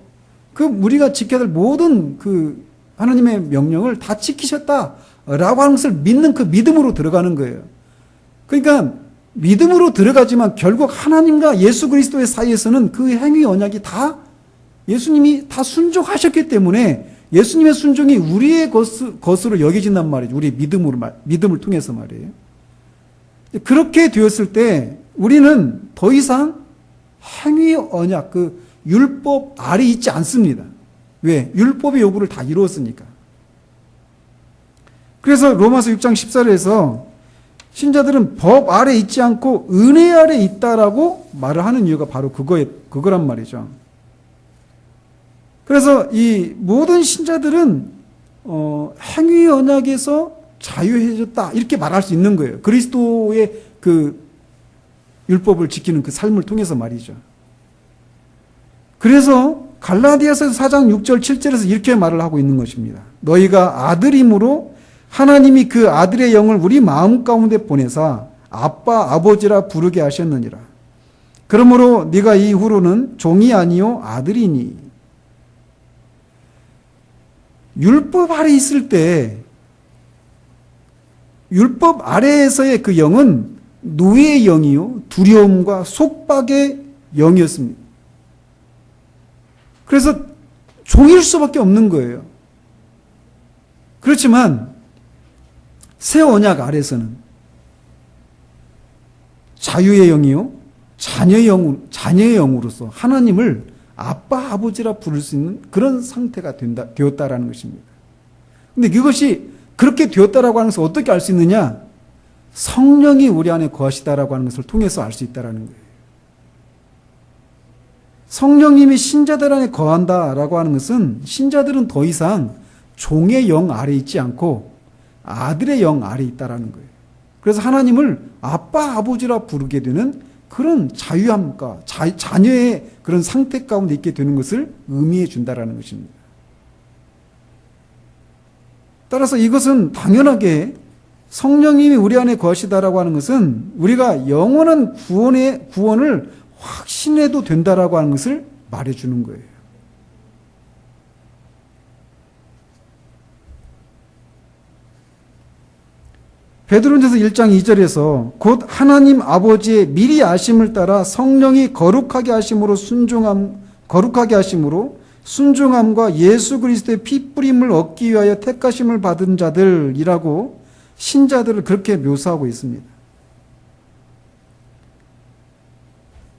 그 우리가 지켜야 될 모든 그 하나님의 명령을 다 지키셨다라고 하는 것을 믿는 그 믿음으로 들어가는 거예요. 그러니까 믿음으로 들어가지만 결국 하나님과 예수 그리스도의 사이에서는 그 행위 언약이 다 예수님이 다 순종하셨기 때문에 예수님의 순종이 우리의 것으로 여겨진단 말이죠. 우리의 믿음을 통해서 말이에요. 그렇게 되었을 때 우리는 더 이상 행위 언약, 그 율법 아래 있지 않습니다. 왜? 율법의 요구를 다 이루었으니까. 그래서 로마서 6장 14절에서 신자들은 법 아래 있지 않고 은혜 아래 있다라고 말을 하는 이유가 바로 그거란 말이죠. 그래서 이 모든 신자들은 행위 언약에서 자유해졌다 이렇게 말할 수 있는 거예요. 그리스도의 그 율법을 지키는 그 삶을 통해서 말이죠. 그래서 갈라디아서 4장 6절 7절에서 이렇게 말을 하고 있는 것입니다. 너희가 아들임으로 하나님이 그 아들의 영을 우리 마음 가운데 보내사 아빠 아버지라 부르게 하셨느니라. 그러므로 네가 이후로는 종이 아니요 아들이니. 율법 아래 있을 때 율법 아래에서의 그 영은 노예의 영이요 두려움과 속박의 영이었습니다. 그래서 종일 수밖에 없는 거예요. 그렇지만 새 언약 아래서는 자유의 영이요 자녀의 영으로서 하나님을 아빠 아버지라 부를 수 있는 그런 상태가 되었다라는 것입니다. 근데 그것이 그렇게 되었다라고 하는 것을 어떻게 알 수 있느냐? 성령이 우리 안에 거하시다라고 하는 것을 통해서 알 수 있다라는 거예요. 성령님이 신자들 안에 거한다라고 하는 것은 신자들은 더 이상 종의 영 아래 있지 않고 아들의 영 아래 있다라는 거예요. 그래서 하나님을 아빠 아버지라 부르게 되는 그런 자유함과 자녀의 그런 상태 가운데 있게 되는 것을 의미해 준다라는 것입니다. 따라서 이것은 당연하게 성령님이 우리 안에 거하시다라고 하는 것은 우리가 영원한 구원을 확신해도 된다라고 하는 것을 말해주는 거예요. 베드로전서 1장 2절에서 곧 하나님 아버지의 미리 아심을 따라 성령이 거룩하게 하심으로 순종함과 예수 그리스도의 피 뿌림을 얻기 위하여 택하심을 받은 자들이라고 신자들을 그렇게 묘사하고 있습니다.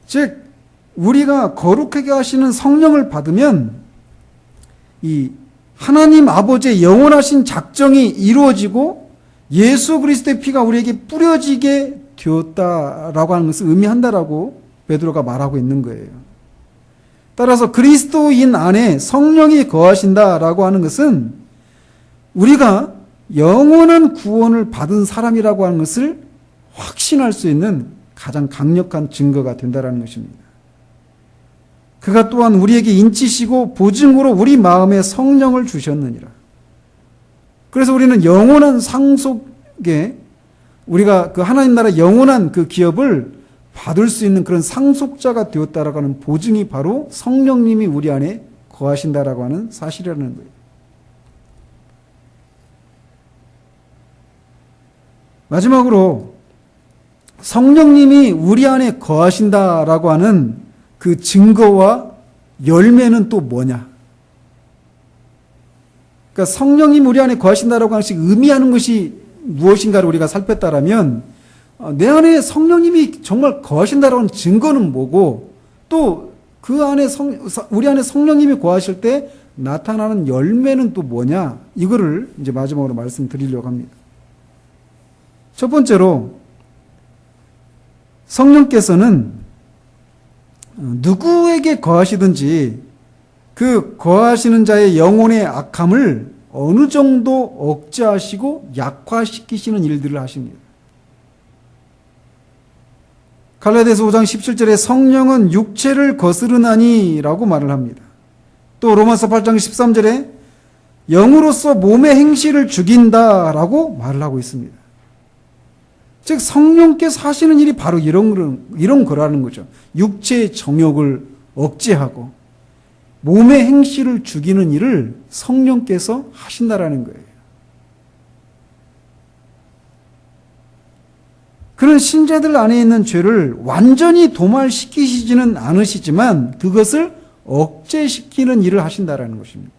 즉 우리가 거룩하게 하시는 성령을 받으면 이 하나님 아버지의 영원하신 작정이 이루어지고 예수 그리스도의 피가 우리에게 뿌려지게 되었다라고 하는 것을 의미한다라고 베드로가 말하고 있는 거예요. 따라서 그리스도인 안에 성령이 거하신다라고 하는 것은 우리가 영원한 구원을 받은 사람이라고 하는 것을 확신할 수 있는 가장 강력한 증거가 된다라는 것입니다. 그가 또한 우리에게 인치시고 보증으로 우리 마음에 성령을 주셨느니라. 그래서 우리는 영원한 상속에 우리가 그 하나님 나라 영원한 그 기업을 받을 수 있는 그런 상속자가 되었다라고 하는 보증이 바로 성령님이 우리 안에 거하신다라고 하는 사실이라는 거예요. 마지막으로 성령님이 우리 안에 거하신다라고 하는 그 증거와 열매는 또 뭐냐? 그러니까 성령님 우리 안에 거하신다라고 하는 것이 의미하는 것이 무엇인가를 우리가 살폈다라면 내 안에 성령님이 정말 거하신다라고 하는 증거는 뭐고 또 그 안에 우리 안에 성령님이 거하실 때 나타나는 열매는 또 뭐냐? 이거를 이제 마지막으로 말씀드리려고 합니다. 첫 번째로 성령께서는 누구에게 거하시든지 그 거하시는 자의 영혼의 악함을 어느 정도 억제하시고 약화시키시는 일들을 하십니다. 갈라디아서 5장 17절에 성령은 육체를 거스르나니 라고 말을 합니다. 또 로마서 8장 13절에 영으로서 몸의 행실을 죽인다 라고 말을 하고 있습니다. 즉 성령께서 하시는 일이 바로 이런 거라는 거죠. 육체의 정욕을 억제하고 몸의 행실을 죽이는 일을 성령께서 하신다라는 거예요. 그런 신자들 안에 있는 죄를 완전히 도말시키시지는 않으시지만 그것을 억제시키는 일을 하신다라는 것입니다.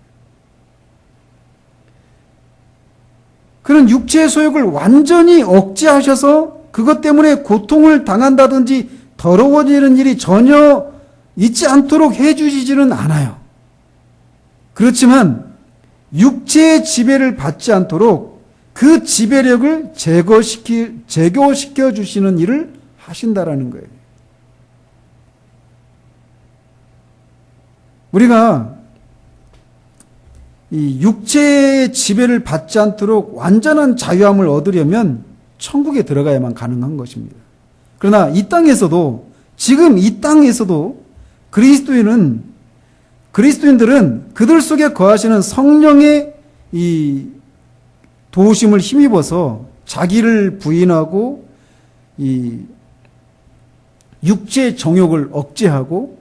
그런 육체의 소욕을 완전히 억제하셔서 그것 때문에 고통을 당한다든지 더러워지는 일이 전혀 있지 않도록 해주시지는 않아요. 그렇지만 육체의 지배를 받지 않도록 그 지배력을 제거시켜 주시는 일을 하신다라는 거예요. 우리가 이 육체의 지배를 받지 않도록 완전한 자유함을 얻으려면 천국에 들어가야만 가능한 것입니다. 그러나 이 땅에서도, 지금 이 땅에서도 그리스도인들은 그들 속에 거하시는 성령의 이 도우심을 힘입어서 자기를 부인하고 이 육체의 정욕을 억제하고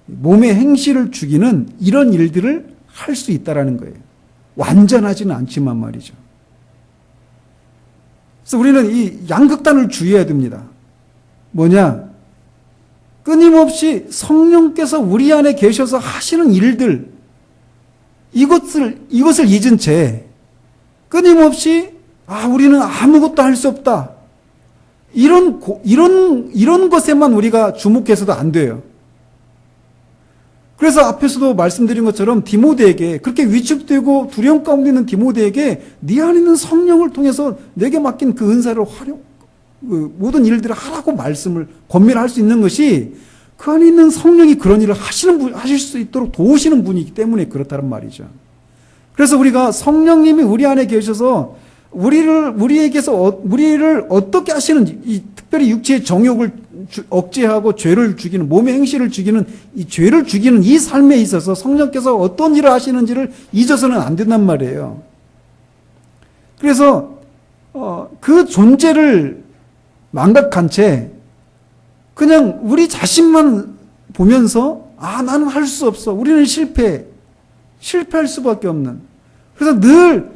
몸의 행실을 죽이는 이런 일들을 할 수 있다라는 거예요. 완전하지는 않지만 말이죠. 그래서 우리는 이 양극단을 주의해야 됩니다. 뭐냐? 끊임없이 성령께서 우리 안에 계셔서 하시는 일들, 이것을 잊은 채 끊임없이 우리는 아무것도 할 수 없다. 이런 것에만 우리가 주목해서도 안 돼요. 그래서 앞에서도 말씀드린 것처럼 디모데에게, 그렇게 위축되고 두려움 가운데 있는 디모데에게 네 안에 있는 성령을 통해서 내게 맡긴 그 은사를 모든 일들을 하라고 말씀을 권면을 할 수 있는 것이, 그 안에 있는 성령이 그런 일을 하실 수 있도록 도우시는 분이기 때문에 그렇다는 말이죠. 그래서 우리가 성령님이 우리 안에 계셔서 우리를 어떻게 하시는지, 이 특별히 육체의 정욕을 억제하고 죄를 죽이는, 몸의 행실을 죽이는, 이 죄를 죽이는 이 삶에 있어서 성령께서 어떤 일을 하시는지를 잊어서는 안 된단 말이에요. 그래서 그 존재를 망각한 채 그냥 우리 자신만 보면서 나는 할 수 없어, 우리는 실패할 수밖에 없는, 그래서 늘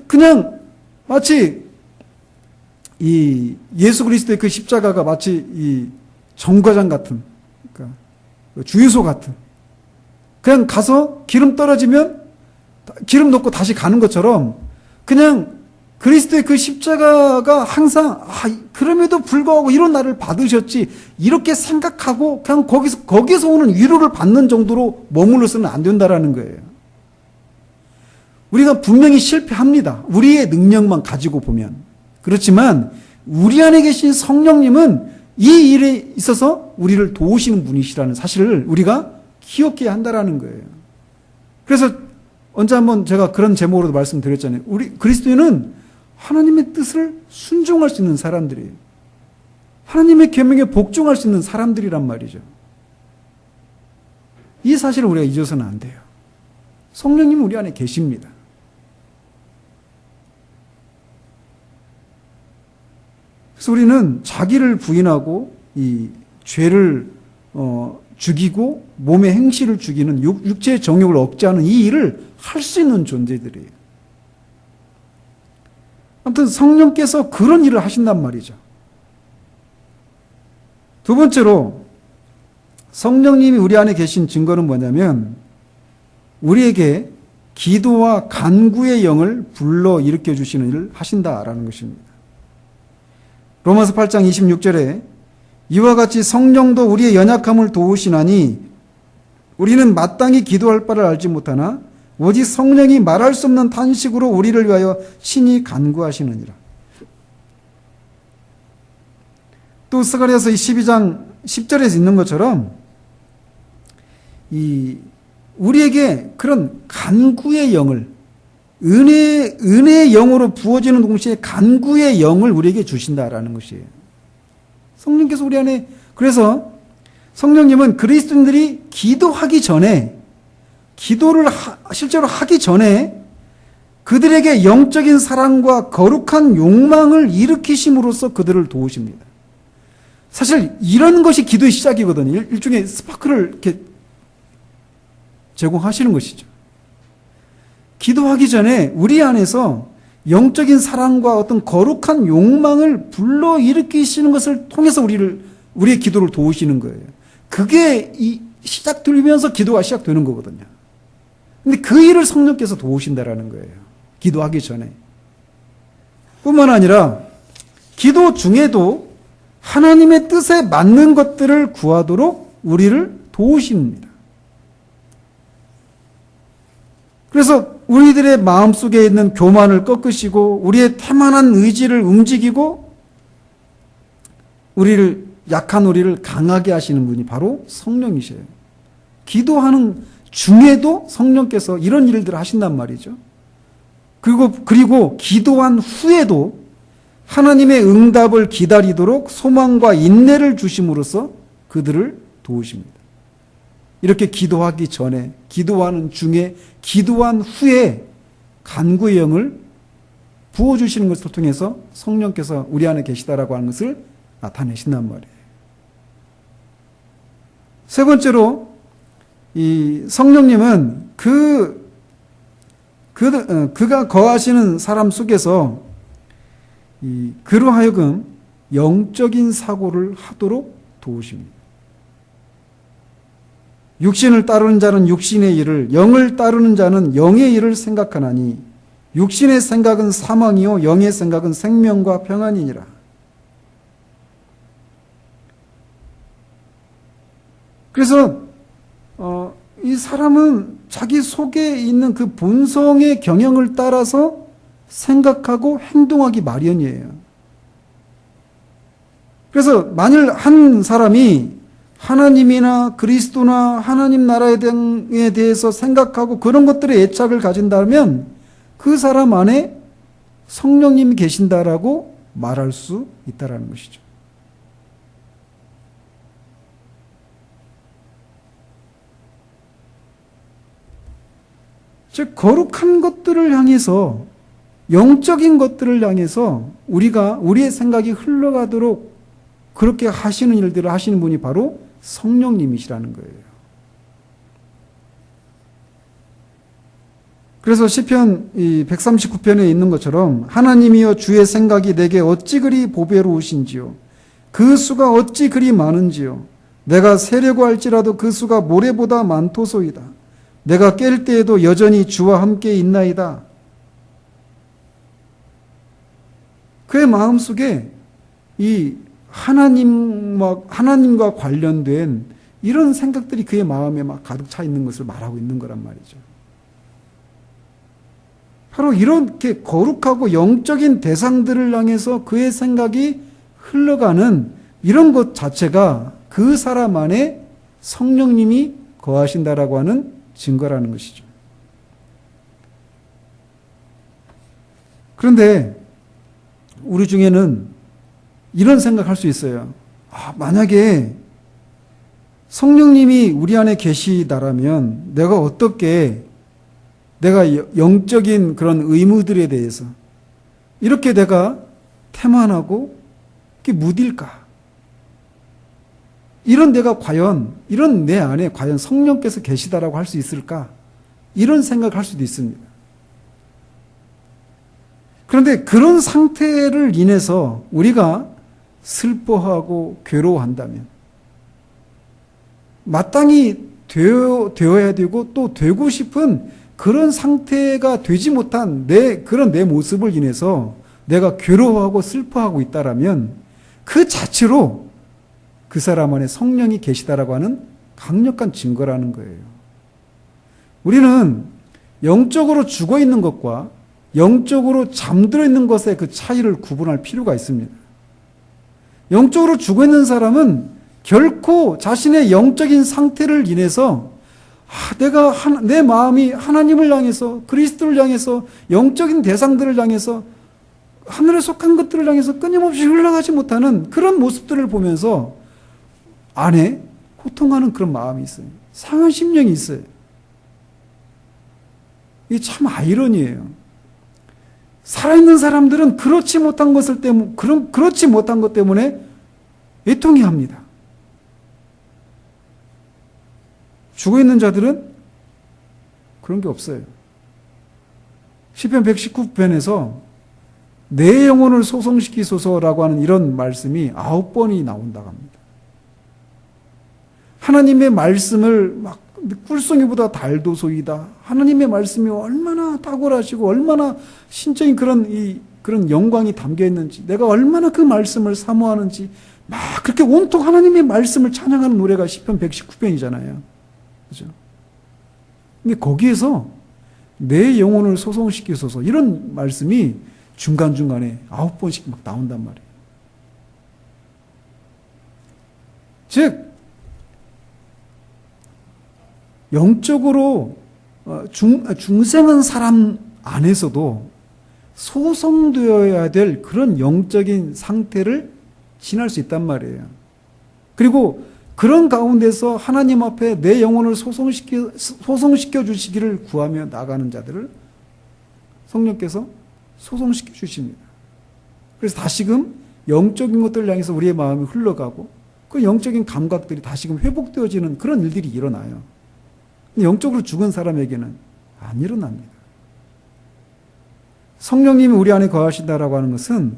그냥 마치 이 예수 그리스도의 그 십자가가 마치 이 정거장 같은, 그러니까 주유소 같은, 그냥 가서 기름 떨어지면 기름 넣고 다시 가는 것처럼, 그냥 그리스도의 그 십자가가 항상 그럼에도 불구하고 이런 나를 받으셨지, 이렇게 생각하고 그냥 거기서 오는 위로를 받는 정도로 머물러서는 안 된다라는 거예요. 우리가 분명히 실패합니다. 우리의 능력만 가지고 보면. 그렇지만 우리 안에 계신 성령님은 이 일에 있어서 우리를 도우시는 분이시라는 사실을 우리가 기억해야 한다라는 거예요. 그래서 언제 한번 제가 그런 제목으로도 말씀드렸잖아요. 우리 그리스도인은 하나님의 뜻을 순종할 수 있는 사람들이에요. 하나님의 계명에 복종할 수 있는 사람들이란 말이죠. 이 사실을 우리가 잊어서는 안 돼요. 성령님은 우리 안에 계십니다. 그래서 우리는 자기를 부인하고 이 죄를 죽이고 몸의 행실을 죽이는 육체의 정욕을 억제하는 이 일을 할 수 있는 존재들이에요. 아무튼 성령께서 그런 일을 하신단 말이죠. 두 번째로 성령님이 우리 안에 계신 증거는 뭐냐면, 우리에게 기도와 간구의 영을 불러 일으켜 주시는 일을 하신다라는 것입니다. 로마서 8장 26절에 이와 같이 성령도 우리의 연약함을 도우시나니 우리는 마땅히 기도할 바를 알지 못하나 오직 성령이 말할 수 없는 탄식으로 우리를 위하여 친히 간구하시느니라. 또 스가랴서 12장 10절에서 있는 것처럼 우리에게 그런 간구의 영을, 은혜의 영으로 부어지는 동시에 간구의 영을 우리에게 주신다라는 것이에요. 성령께서 우리 안에, 그래서 성령님은 그리스도인들이 기도하기 전에, 기도를 실제로 하기 전에 그들에게 영적인 사랑과 거룩한 욕망을 일으키심으로써 그들을 도우십니다. 사실 이런 것이 기도의 시작이거든요. 일종의 스파크를 이렇게 제공하시는 것이죠. 기도하기 전에 우리 안에서 영적인 사랑과 어떤 거룩한 욕망을 불러일으키시는 것을 통해서 우리의 기도를 도우시는 거예요. 그게 시작되면서 기도가 시작되는 거거든요. 근데 그 일을 성령께서 도우신다라는 거예요. 기도하기 전에. 뿐만 아니라 기도 중에도 하나님의 뜻에 맞는 것들을 구하도록 우리를 도우십니다. 그래서 우리들의 마음속에 있는 교만을 꺾으시고 우리의 태만한 의지를 움직이고 약한 우리를 강하게 하시는 분이 바로 성령이셔요. 기도하는 중에도 성령께서 이런 일들을 하신단 말이죠. 그리고 기도한 후에도 하나님의 응답을 기다리도록 소망과 인내를 주심으로써 그들을 도우십니다. 이렇게 기도하기 전에, 기도하는 중에, 기도한 후에 간구의 영을 부어주시는 것을 통해서 성령께서 우리 안에 계시다라고 하는 것을 나타내신단 말이에요. 세 번째로, 이 성령님은 그가 거하시는 사람 속에서 그로 하여금 영적인 사고를 하도록 도우십니다. 육신을 따르는 자는 육신의 일을, 영을 따르는 자는 영의 일을 생각하나니 육신의 생각은 사망이요 영의 생각은 생명과 평안이니라. 그래서 이 사람은 자기 속에 있는 그 본성의 경향을 따라서 생각하고 행동하기 마련이에요. 그래서 만일 한 사람이 하나님이나 그리스도나 하나님 나라에 대해서 생각하고 그런 것들에 애착을 가진다면 그 사람 안에 성령님이 계신다라고 말할 수 있다라는 것이죠. 즉 거룩한 것들을 향해서, 영적인 것들을 향해서 우리의 생각이 흘러가도록 그렇게 하시는 일들을 하시는 분이 바로 성령님이시라는 거예요. 그래서 시편 139편에 있는 것처럼 하나님이여 주의 생각이 내게 어찌 그리 보배로우신지요. 그 수가 어찌 그리 많은지요. 내가 세려고 할지라도 그 수가 모래보다 많도소이다. 내가 깰 때에도 여전히 주와 함께 있나이다. 그의 마음속에 이 하나님과 관련된 이런 생각들이 그의 마음에 막 가득 차 있는 것을 말하고 있는 거란 말이죠. 바로 이렇게 거룩하고 영적인 대상들을 향해서 그의 생각이 흘러가는 이런 것 자체가 그 사람 안에 성령님이 거하신다라고 하는 증거라는 것이죠. 그런데 우리 중에는 이런 생각할 수 있어요. 만약에 성령님이 우리 안에 계시다라면 내가 어떻게 내가 영적인 그런 의무들에 대해서 이렇게 내가 태만하고 이렇게 무딜까? 이런 내 안에 과연 성령께서 계시다라고 할 수 있을까? 이런 생각을 할 수도 있습니다. 그런데 그런 상태를 인해서 우리가 슬퍼하고 괴로워한다면 마땅히 되어야 되고 또 되고 싶은 그런 상태가 되지 못한 내 모습을 인해서 내가 괴로워하고 슬퍼하고 있다라면 그 자체로 그 사람 안에 성령이 계시다라고 하는 강력한 증거라는 거예요. 우리는 영적으로 죽어 있는 것과 영적으로 잠들어 있는 것의 그 차이를 구분할 필요가 있습니다. 영적으로 죽어 있는 사람은 결코 자신의 영적인 상태를 인해서 내 마음이 하나님을 향해서, 그리스도를 향해서, 영적인 대상들을 향해서, 하늘에 속한 것들을 향해서 끊임없이 흘러가지 못하는 그런 모습들을 보면서 안에 고통하는 그런 마음이 있어요. 상한 심령이 있어요. 이게 참 아이러니예요. 살아있는 사람들은 그렇지 못한 것 때문에 애통해 합니다. 죽어있는 자들은 그런 게 없어요. 시편 119편에서 내 영혼을 소송시키소서라고 하는 이런 말씀이 9번이 나온다고 합니다. 하나님의 말씀을 막 꿀송이보다 달도소이다. 하나님의 말씀이 얼마나 탁월하시고 얼마나 신적인 그런 영광이 담겨 있는지, 내가 얼마나 그 말씀을 사모하는지 막 그렇게 온통 하나님의 말씀을 찬양하는 노래가 시편 119편이잖아요. 그죠? 근데 거기에서 내 영혼을 소송시키소서 이런 말씀이 중간중간에 9번씩 막 나온단 말이에요. 즉 영적으로 중생한 사람 안에서도 소성되어야 될 그런 영적인 상태를 지날 수 있단 말이에요. 그리고 그런 가운데서 하나님 앞에 내 영혼을 소성시켜 주시기를 구하며 나가는 자들을 성령께서 소성시켜 주십니다. 그래서 다시금 영적인 것들을 향해서 우리의 마음이 흘러가고 그 영적인 감각들이 다시금 회복되어지는 그런 일들이 일어나요. 영적으로 죽은 사람에게는 안 일어납니다. 성령님이 우리 안에 거하신다라고 하는 것은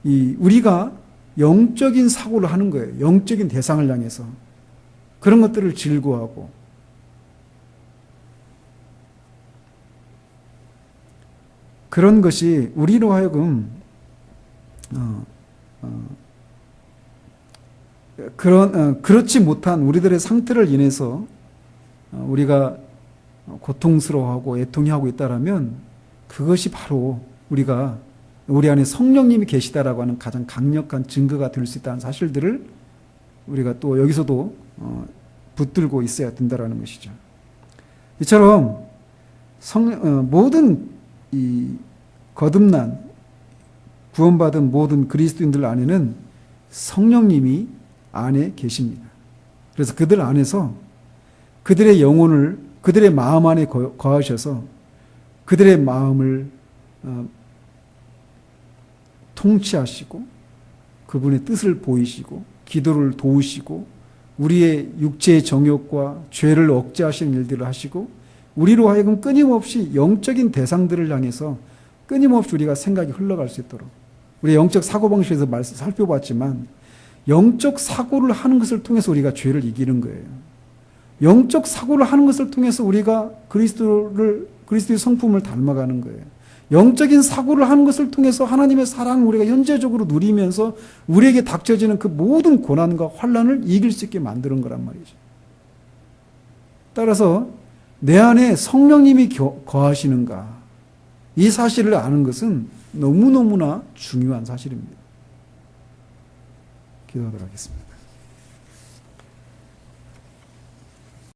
우리가 영적인 사고를 하는 거예요. 영적인 대상을 향해서. 그런 것들을 즐거워하고. 그런 것이 우리로 하여금 그렇지 못한 우리들의 상태를 인해서 우리가 고통스러워하고 애통해하고 있다라면 그것이 바로 우리가 우리 안에 성령님이 계시다라고 하는 가장 강력한 증거가 될 수 있다는 사실들을 우리가 또 여기서도 붙들고 있어야 된다라는 것이죠. 이처럼 모든 이 거듭난 구원받은 모든 그리스도인들 안에는 성령님이 안에 계십니다. 그래서 그들 안에서 그들의 영혼을 그들의 마음 안에 거하셔서 그들의 마음을 통치하시고 그분의 뜻을 보이시고 기도를 도우시고 우리의 육체의 정욕과 죄를 억제하시는 일들을 하시고 우리로 하여금 끊임없이 영적인 대상들을 향해서 끊임없이 우리가 생각이 흘러갈 수 있도록 우리 영적 사고방식에서 살펴봤지만 영적 사고를 하는 것을 통해서 우리가 죄를 이기는 거예요. 영적 사고를 하는 것을 통해서 우리가 그리스도의 성품을 닮아가는 거예요. 영적인 사고를 하는 것을 통해서 하나님의 사랑을 우리가 현재적으로 누리면서 우리에게 닥쳐지는 그 모든 고난과 환난을 이길 수 있게 만드는 거란 말이죠. 따라서 내 안에 성령님이 거하시는가 이 사실을 아는 것은 너무너무나 중요한 사실입니다. 기도하도록 하겠습니다.